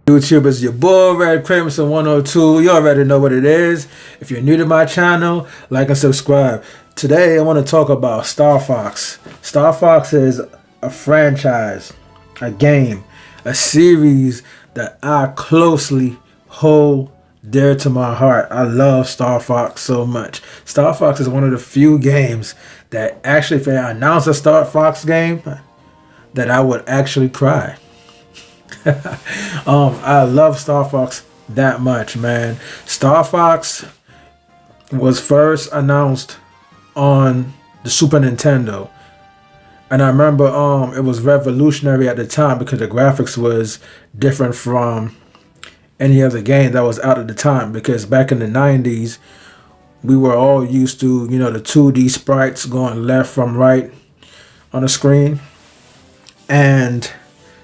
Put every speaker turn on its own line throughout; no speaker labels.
YouTube, is your boy Red Crimson 102. You already know what it is. If you're new to my channel, like and subscribe. Today I want to talk about Starfox. Starfox is a franchise, a game, a series that I closely hold dear to my heart. I love Starfox so much. Starfox is one of the few games that actually, if I announce a Starfox game, that I would actually cry. I love Starfox that much, man. Starfox was first announced on the Super Nintendo, and I remember it was revolutionary at the time because the graphics was different from any other game that was out at the time, because back in the 90s we were all used to, you know, the 2D sprites going left from right on the screen. And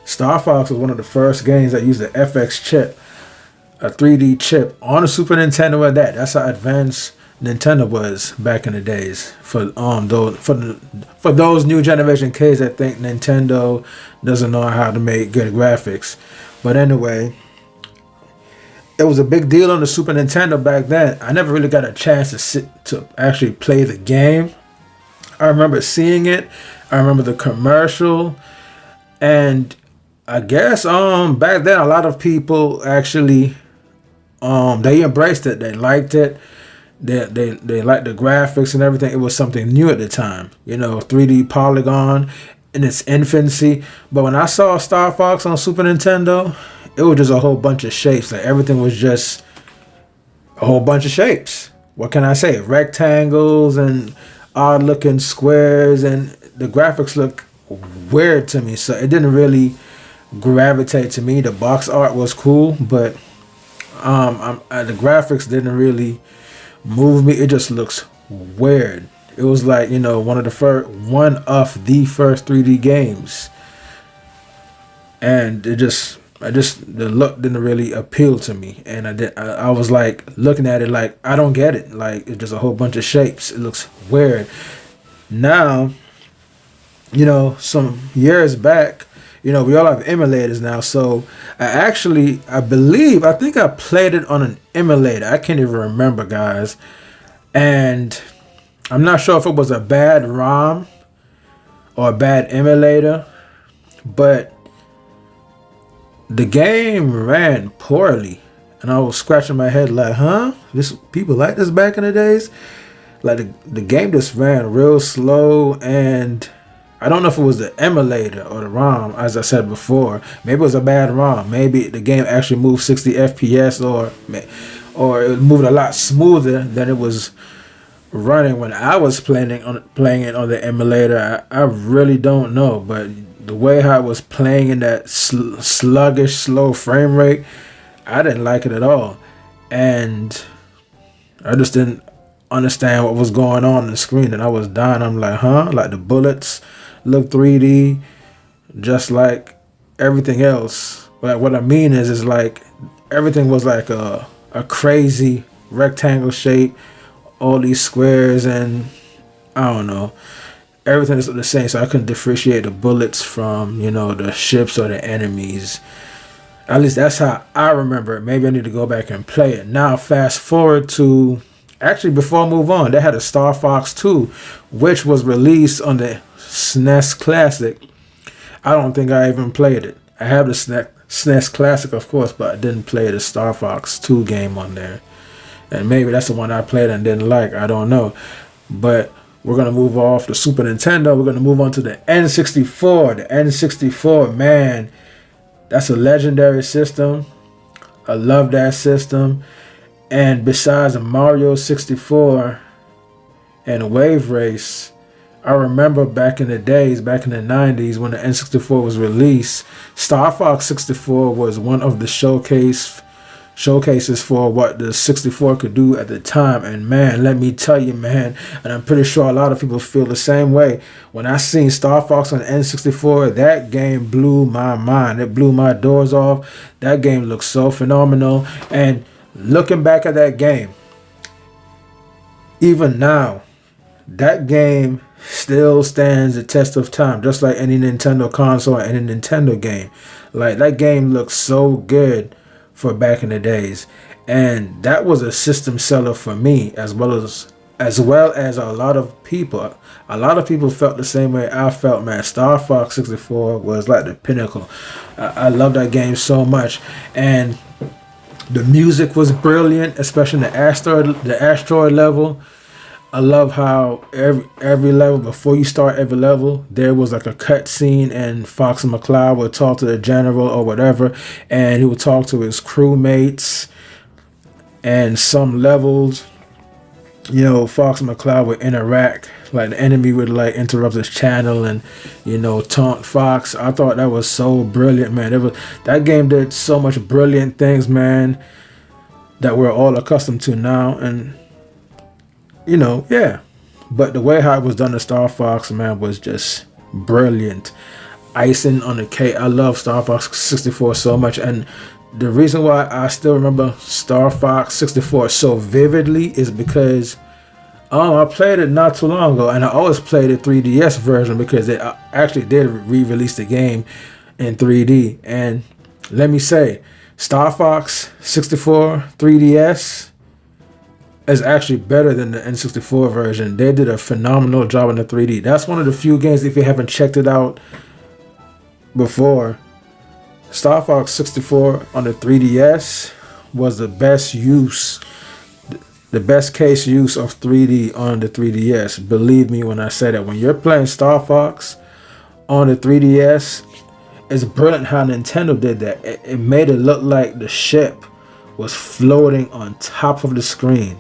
Starfox was one of the first games that used the FX chip, a 3D chip on the Super Nintendo. At that, that's how advanced Nintendo was back in the days. For those new generation kids that think Nintendo doesn't know how to make good graphics. But anyway, it was a big deal on the Super Nintendo back then. I never really got a chance to actually play the game. I remember seeing it. I remember the commercial. And I guess back then a lot of people actually they embraced it. They liked it. They liked the graphics and everything. It was something new at the time. You know, 3D polygon in its infancy. But when I saw Starfox on Super Nintendo, it was just a whole bunch of shapes. Like everything was just a whole bunch of shapes. What can I say? Rectangles and odd looking squares, and the graphics look weird to me, so it didn't really gravitate to me. The box art was cool, but the graphics didn't really move me. It just looks weird. It was like, you know, one of the first 3D games, and the look didn't really appeal to me. And I was like looking at it like, I don't get it. Like, it's just a whole bunch of shapes. It looks weird. Now, you know, some years back, you know, we all have emulators now. So I think I played it on an emulator. I can't even remember, guys. And I'm not sure if it was a bad ROM or a bad emulator, but the game ran poorly. And I was scratching my head like, huh? People like this back in the days? Like the game just ran real slow, and I don't know if it was the emulator or the ROM, as I said before. Maybe it was a bad ROM. Maybe the game actually moved 60 FPS, or it moved a lot smoother than it was running when I was playing it on the emulator. I really don't know, but the way how I was playing in that sluggish, slow frame rate, I didn't like it at all, and I just didn't understand what was going on the screen, and I was dying. I'm like, huh? Like the bullets look 3D, just like everything else. But what I mean is like everything was like a crazy rectangle shape, all these squares, and I don't know, everything is the same. So I couldn't differentiate the bullets from, you know, the ships or the enemies. At least that's how I remember it. Maybe I need to go back and play it. Now fast forward to, actually before I move on, they had a Starfox 2, which was released on the SNES Classic. I don't think I even played it. I have the SNES Classic, of course, but I didn't play the Starfox 2 game on there. And maybe that's the one I played and didn't like. I don't know. But we're going to move off the Super Nintendo. We're going to move on to the N64. The N64, man, that's a legendary system. I love that system. And besides Mario 64 and Wave Race, I remember back in the days, back in the 90s, when the N64 was released, Starfox 64 was one of the showcases for what the 64 could do at the time. And man, let me tell you, man, and I'm pretty sure a lot of people feel the same way. When I seen Starfox on the N64, that game blew my mind. It blew my doors off. That game looked so phenomenal. And looking back at that game, even now, that game still stands the test of time, just like any Nintendo console and any Nintendo game. Like, that game looks so good for back in the days, and that was a system seller for me, as well as a lot of people. A lot of people felt the same way I felt, man. Star Fox 64 was like the pinnacle. I love that game so much, and the music was brilliant, especially in the asteroid level. I love how every level, before you start every level, there was like a cut scene, and Fox and McCloud would talk to the general or whatever, and he would talk to his crewmates. And some levels, Fox and McCloud would interact, like the enemy would like interrupt his channel and taunt Fox. I thought that was so brilliant, man. That game did so much brilliant things, man, that we're all accustomed to now. And yeah. But the way how it was done to Star Fox, man, was just brilliant. Icing on the cake. I love Star Fox 64 so much, and the reason why I still remember Star Fox 64 so vividly is because I played it not too long ago, and I always played the 3DS version because they actually did re-release the game in 3D. And let me say, Star Fox 64 3DS is actually better than the N64 version. They did a phenomenal job in the 3D. That's one of the few games, if you haven't checked it out before, Star Fox 64 on the 3DS was the best case use of 3D on the 3DS. Believe me when I say that. When you're playing Star Fox on the 3DS, it's brilliant how Nintendo did that. It made it look like the ship was floating on top of the screen.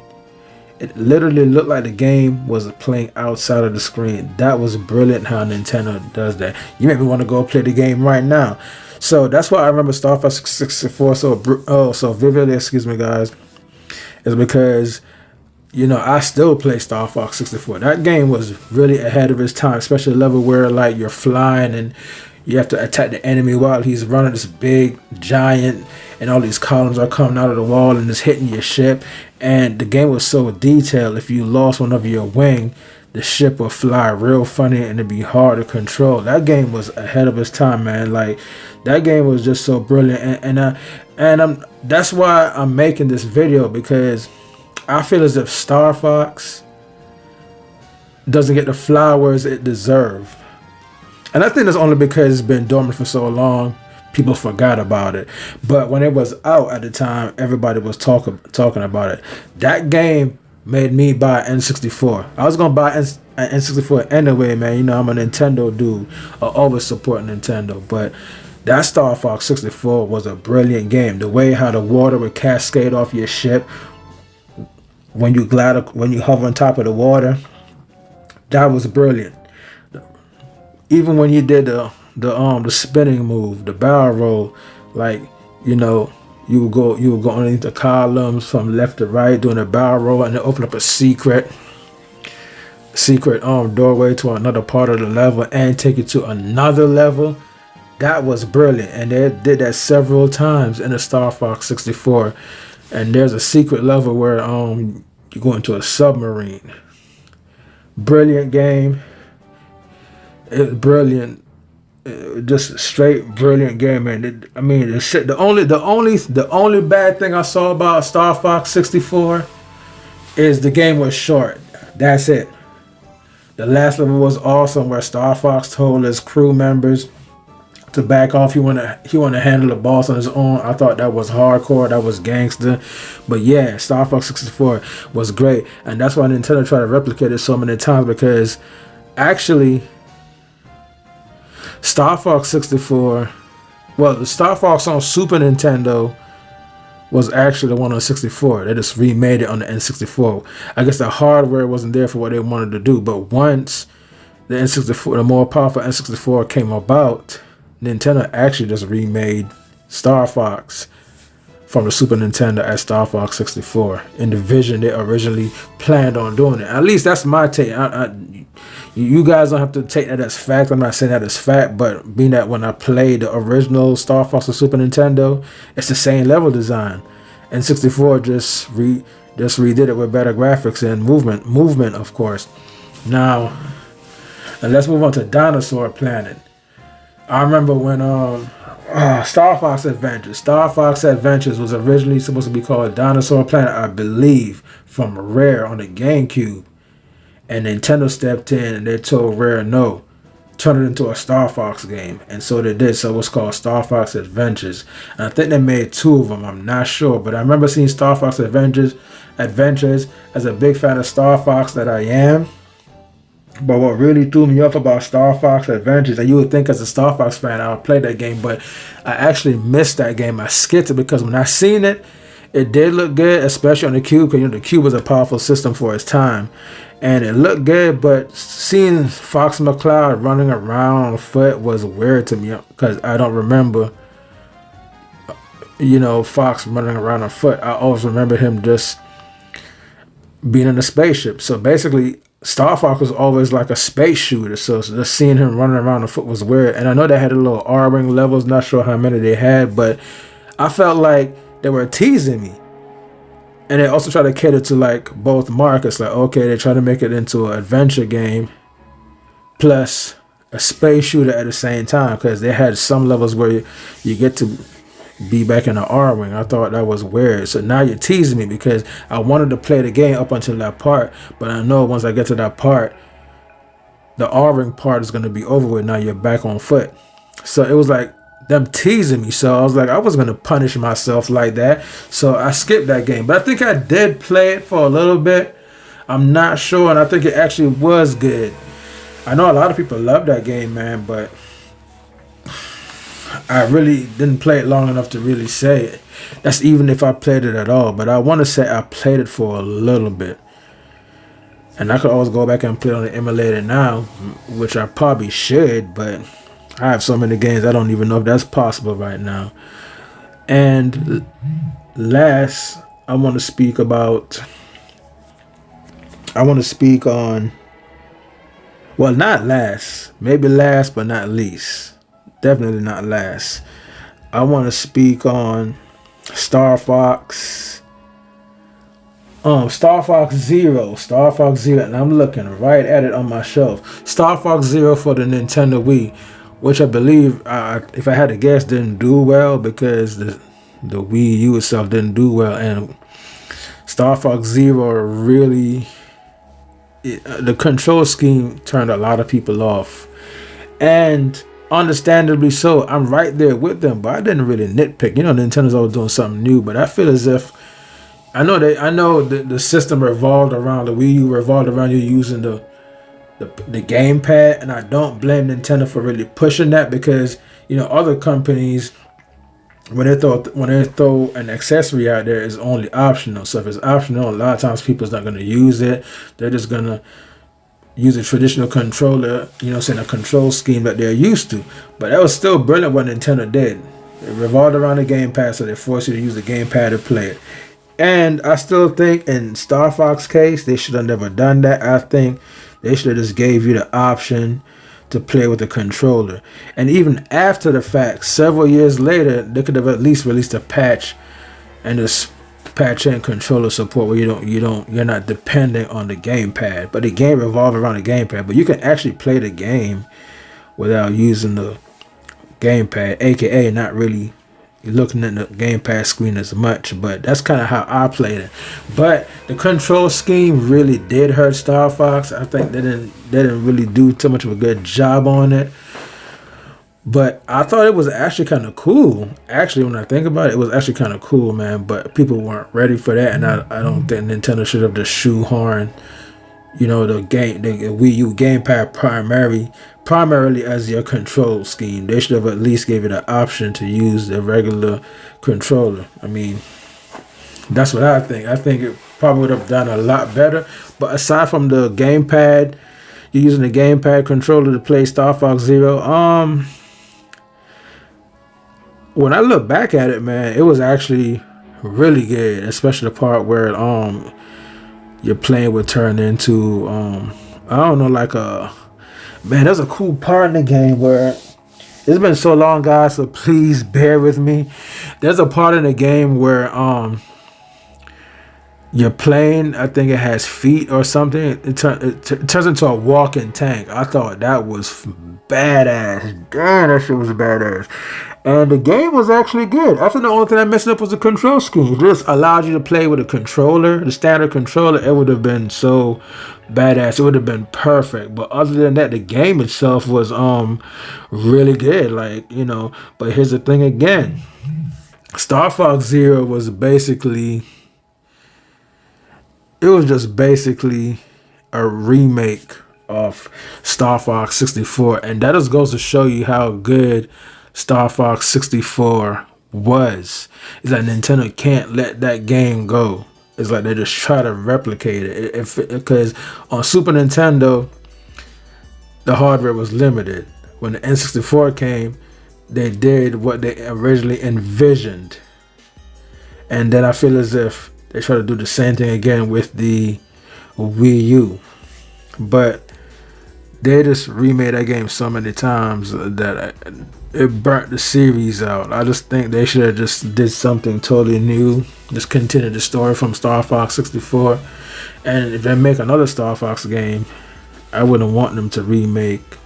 It literally looked like the game was playing outside of the screen. That was brilliant how Nintendo does that. You make me want to go play the game right now. So that's why I remember Star Fox 64 so vividly, excuse me guys, is because, I still play Star Fox 64. That game was really ahead of its time, especially a level where like you're flying and you have to attack the enemy while he's running this big giant, and all these columns are coming out of the wall and it's hitting your ship. And the game was so detailed. If you lost one of your wing, the ship would fly real funny and it'd be hard to control. That game was ahead of its time, man. Like, that game was just so brilliant. And that's why I'm making this video, because I feel as if Star Fox doesn't get the flowers it deserves. And I think that's only because it's been dormant for so long, people forgot about it. But when it was out at the time, everybody was talking about it. That game made me buy N64. I was gonna buy N64 anyway, man. I'm a Nintendo dude. I always support Nintendo. But that Star Fox 64 was a brilliant game. The way how the water would cascade off your ship when you hover on top of the water, that was brilliant. Even when you did the spinning move, the barrel roll, like, you would go underneath the columns from left to right doing a barrel roll, and then open up a secret doorway to another part of the level and take you to another level. That was brilliant, and they did that several times in the Star Fox 64. And there's a secret level where you go into a submarine. Brilliant game. It's brilliant. Just straight brilliant game, man. The only bad thing I saw about Star Fox 64 is the game was short. That's it. The last level was awesome, where Star Fox told his crew members to back off. He want to handle the boss on his own. I thought that was hardcore. That was gangster. But yeah, Star Fox 64 was great, and that's why Nintendo tried to replicate it so many times, because actually Star Fox 64, well, the Star Fox on Super Nintendo was actually the one on 64. They just remade it on the N64. I guess the hardware wasn't there for what they wanted to do. But once the N64, the more powerful N64 came about, Nintendo actually just remade Star Fox from the Super Nintendo as Star Fox 64 in the vision they originally planned on doing it. At least that's my take. You guys don't have to take that as fact. I'm not saying that as fact, but being that when I played the original Star Fox on Super Nintendo, it's the same level design. And 64 just redid it with better graphics and movement, of course. Now, and let's move on to Dinosaur Planet. I remember when Star Fox Adventures. Star Fox Adventures was originally supposed to be called Dinosaur Planet, I believe, from Rare on the GameCube. And Nintendo stepped in and they told Rare no, turn it into a Star Fox game. And so they did. So it was called Star Fox Adventures. And I think they made 2 of them. I'm not sure. But I remember seeing Star Fox Adventures. As a big fan of Star Fox that I am. But what really threw me off about Star Fox Adventures, and you would think as a Star Fox fan I would play that game, but I actually missed that game. I skipped it because when I seen it, it did look good, especially on the Cube, because the Cube was a powerful system for its time. And it looked good, but seeing Fox McCloud running around on foot was weird to me because I don't remember, Fox running around on foot. I always remember him just being in a spaceship. So basically, Star Fox was always like a space shooter, so just seeing him running around the foot was weird. And I know they had a little R-ring levels, not sure how many they had, but I felt like they were teasing me. And they also try to cater to like both markets. Like, okay, they try to make it into an adventure game plus a space shooter at the same time, because they had some levels where you get to be back in the R-Wing. I thought that was weird. So now you're teasing me because I wanted to play the game up until that part, but I know once I get to that part, the R-Wing part is going to be over with. Now you're back on foot. So it was like them teasing me. So I was like, I wasn't going to punish myself like that. So I skipped that game. But I think I did play it for a little bit. I'm not sure, and I think it actually was good. I know a lot of people love that game, man, but I really didn't play it long enough to really say it. That's even if I played it at all. But I want to say I played it for a little bit. And I could always go back and play it on the emulator now, which I probably should, but I have so many games I don't even know if that's possible right now. And last, I want to speak on, well, not last, maybe last but not least. Definitely not last. I want to speak on Starfox Zero, and I'm looking right at it on my shelf. Starfox Zero for the Nintendo Wii, which I believe, if I had to guess, didn't do well because the Wii U itself didn't do well, and Starfox Zero really, the control scheme turned a lot of people off, and understandably so. I'm right there with them, but I didn't really nitpick. Nintendo's always doing something new, but I feel as if I know the system revolved around the Wii U, revolved around you using the gamepad, and I don't blame Nintendo for really pushing that because other companies, when they throw an accessory out there, it's only optional. So if it's optional, a lot of times people's not going to use it. They're just going to use a traditional controller, a control scheme that they're used to. But that was still brilliant what Nintendo did. It revolved around the gamepad, so they forced you to use the gamepad to play it. And I still think in Star Fox case, they should have never done that. I think they should have just gave you the option to play with the controller. And even after the fact, several years later, they could have at least released a patch and just patch in controller support where you're not dependent on the gamepad. But the game revolves around the gamepad. But you can actually play the game without using the gamepad, aka not really looking at the gamepad screen as much. But that's kind of how I played it. But the control scheme really did hurt Star Fox. I think they didn't really do too much of a good job on it. But I thought it was actually kind of cool. Actually, when I think about it, it was actually kind of cool, man. But people weren't ready for that, and I don't think Nintendo should have just shoehorned, the Wii U gamepad primarily as your control scheme. They should have at least gave it an option to use the regular controller. I mean, that's what I think. I think it probably would have done a lot better. But aside from the gamepad, you're using the gamepad controller to play Star Fox Zero. When I look back at it, man, it was actually really good, especially the part where your plane would turn into I don't know, like there's a cool part in the game where it's been so long, guys, so please bear with me. There's a part in the game where Your plane, I think it has feet or something. It turns into a walking tank. I thought that was badass. Damn, that shit was badass. And the game was actually good. I think the only thing that messed up was the control scheme. If this allowed you to play with a controller, the standard controller, it would have been so badass. It would have been perfect. But other than that, the game itself was really good. Like, you know, but here's the thing again. Star Fox Zero was basically, it was just basically a remake of Star Fox 64, and that just goes to show you how good Star Fox 64 was. It's like Nintendo can't let that game go. It's like they just try to replicate it. Because on Super Nintendo, the hardware was limited. When the N64 came, they did what they originally envisioned. And then I feel as if they try to do the same thing again with the Wii U. But they just remade that game so many times that it burnt the series out. I just think they should have just did something totally new. Just continue the story from Star Fox 64. And if they make another Star Fox game, I wouldn't want them to remake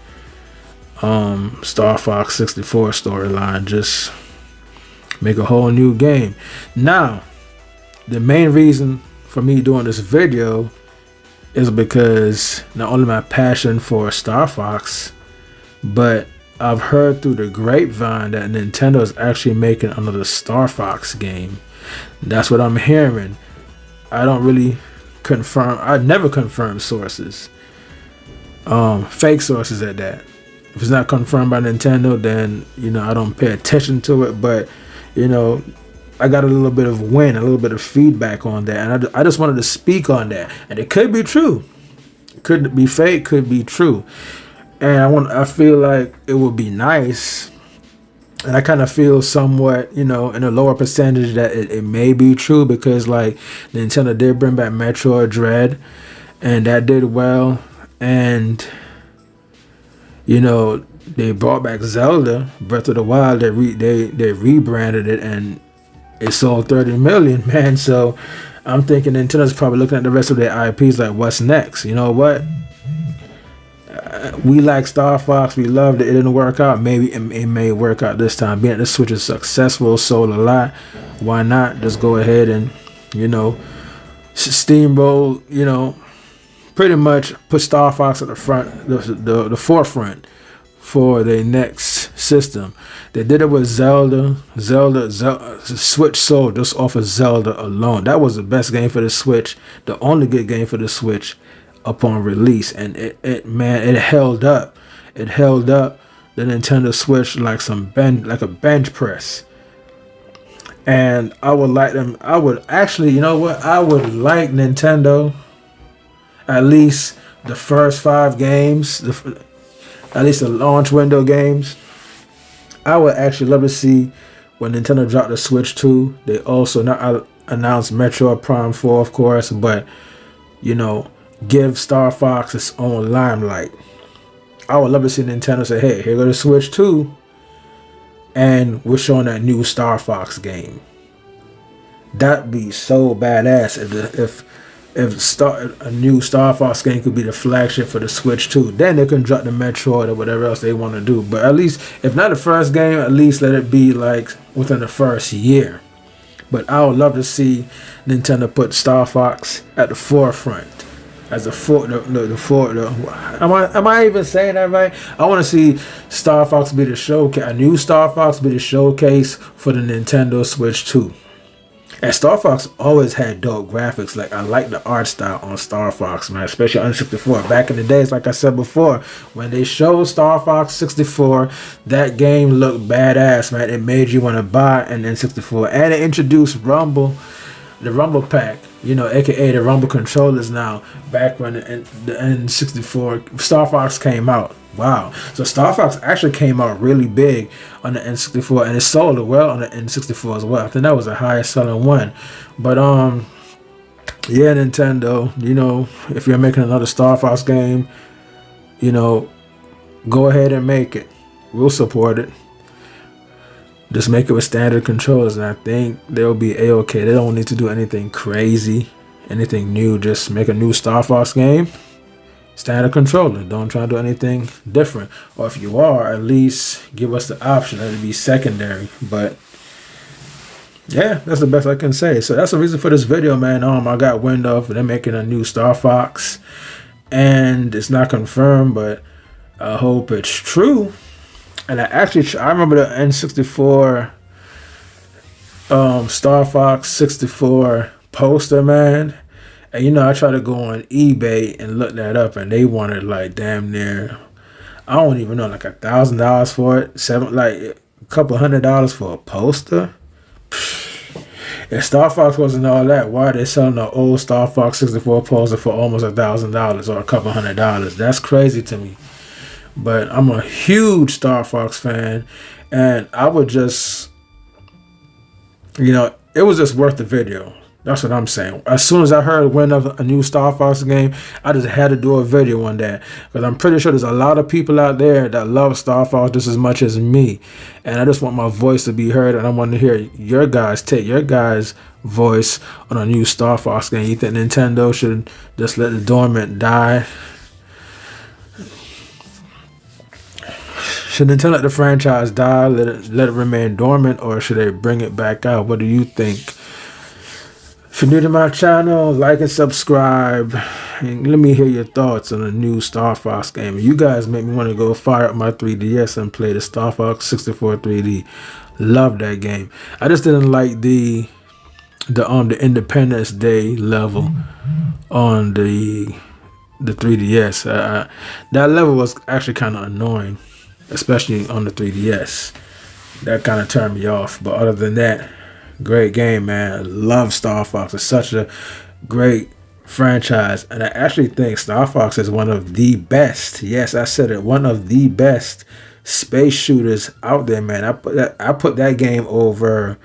Star Fox 64 storyline. Just make a whole new game. Now, the main reason for me doing this video is because not only my passion for Star Fox, but I've heard through the grapevine that Nintendo is actually making another Star Fox game. That's what I'm hearing. I don't really confirm. I never confirm sources. Fake sources at that. If it's not confirmed by Nintendo, then, you know, I don't pay attention to it. But, you know, I got a little bit of a little bit of feedback on that, and I just wanted to speak on that. And it could be true, could be fake, could be true. And I feel like it would be nice, and I kind of feel somewhat, you know, in a lower percentage that it may be true, because like Nintendo did bring back Metroid Dread, and that did well, and you know they brought back Zelda Breath of the Wild. They rebranded it, and it sold 30 million, man. So I'm thinking Nintendo's probably looking at the rest of their IPs like, what's next? You know what? We like Star Fox. We loved it. It didn't work out. Maybe it may work out this time. Being that the Switch is successful, sold a lot, why not just go ahead and, you know, steamroll, you know, pretty much put Star Fox at the front, the forefront for their next system. They did it with Zelda. Switch sold just off of Zelda alone. That was the best game for the Switch, the only good game for the Switch upon release, and it held up. It held up the Nintendo Switch like a bench press. And I would like them. I would actually, you know what? I would like Nintendo, at least the first 5 games, at least the launch window games. I would actually love to see when Nintendo dropped the Switch 2. They also not announced Metroid Prime 4, of course, but, you know, give Star Fox its own limelight. I would love to see Nintendo say, hey, here go the Switch 2, and we're showing that new Star Fox game. That'd be so badass if a new Star Fox game could be the flagship for the Switch 2. Then they can drop the Metroid or whatever else they want to do. But at least, if not the first game, at least let it be like within the first year. But I would love to see Nintendo put Star Fox at the forefront. As am I even saying that right? I want to see Star Fox be the showcase, a new Star Fox be the showcase for the Nintendo Switch 2. And Star Fox always had dope graphics. Like, I like the art style on Star Fox, man, especially on 64. Back in the days, like I said before, when they showed Star Fox 64, that game looked badass, man. It made you want to buy an N64. And it introduced Rumble, the Rumble Pack, you know, aka the Rumble controllers now, back when the N64 Star Fox came out. Wow. So Star Fox actually came out really big on the N64, and it sold well on the N64 as well. I think that was the highest selling one. But yeah, Nintendo, you know, if you're making another Star Fox game, you know, go ahead and make it. We'll support it. Just make it with standard controllers, and I think they'll be a-okay. They don't need to do anything crazy. anything new, just make a new Starfox game. Standard controller. Don't try to do anything different. Or if you are, at least give us the option. Let it be secondary. But yeah, that's the best I can say. So that's the reason for this video, man. I got wind of they're making a new Starfox, and it's not confirmed, but I hope it's true. And I remember the N64 Starfox 64 poster, man. And you know, I tried to go on eBay and look that up, and they wanted like damn near, I don't even know, like $1,000 for it, like a couple $100 for a poster. If Starfox wasn't all that, why are they selling the old Starfox 64 poster for almost $1,000 or a couple $100? That's crazy to me. But I'm a huge Starfox fan, and I would just, you know, it was just worth the video. That's what I'm saying. As soon as I heard when of a new Starfox game, I just had to do a video on that, because I'm pretty sure there's a lot of people out there that love Starfox just as much as me, and I just want my voice to be heard, and I want to hear your guys' voice on a new Starfox game. You think Nintendo should just let the dormant die? Should Nintendo let the franchise die, let it remain dormant, or should they bring it back out? What do you think? If you're new to my channel, like and subscribe, and let me hear your thoughts on the new Starfox game. You guys make me want to go fire up my 3DS and play the Starfox 64 3D. Love that game. I just didn't like the Independence Day level on the 3DS. That level was actually kind of annoying, especially on the 3DS. That kind of turned me off. But other than that, great game, man. I love Starfox. It's such a great franchise, and I actually think Starfox is one of the best. Yes, I said it. One of the best space shooters out there, man. I put that game over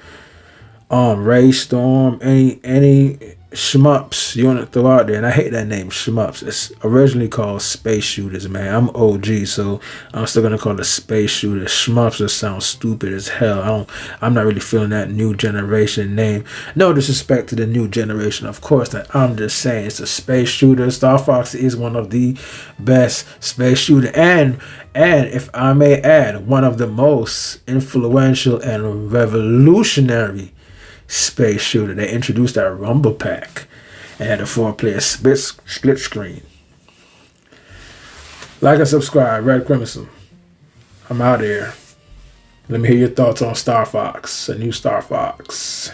Ray Storm, any shmups you want to throw out there, and I hate that name, shmups. It's originally called Space Shooters, man. I'm OG, so I'm still gonna call it Space Shooters. Shmups just sound stupid as hell. I'm not really feeling that new generation name. No disrespect to the new generation, of course. That I'm just saying it's a space shooter. Starfox is one of the best space shooter, and if I may add, one of the most influential and revolutionary space shooter. They introduced that Rumble Pack and had a 4-player split screen. Like and subscribe. Red Crimson. I'm out here. Let me hear your thoughts on Starfox, a new Starfox.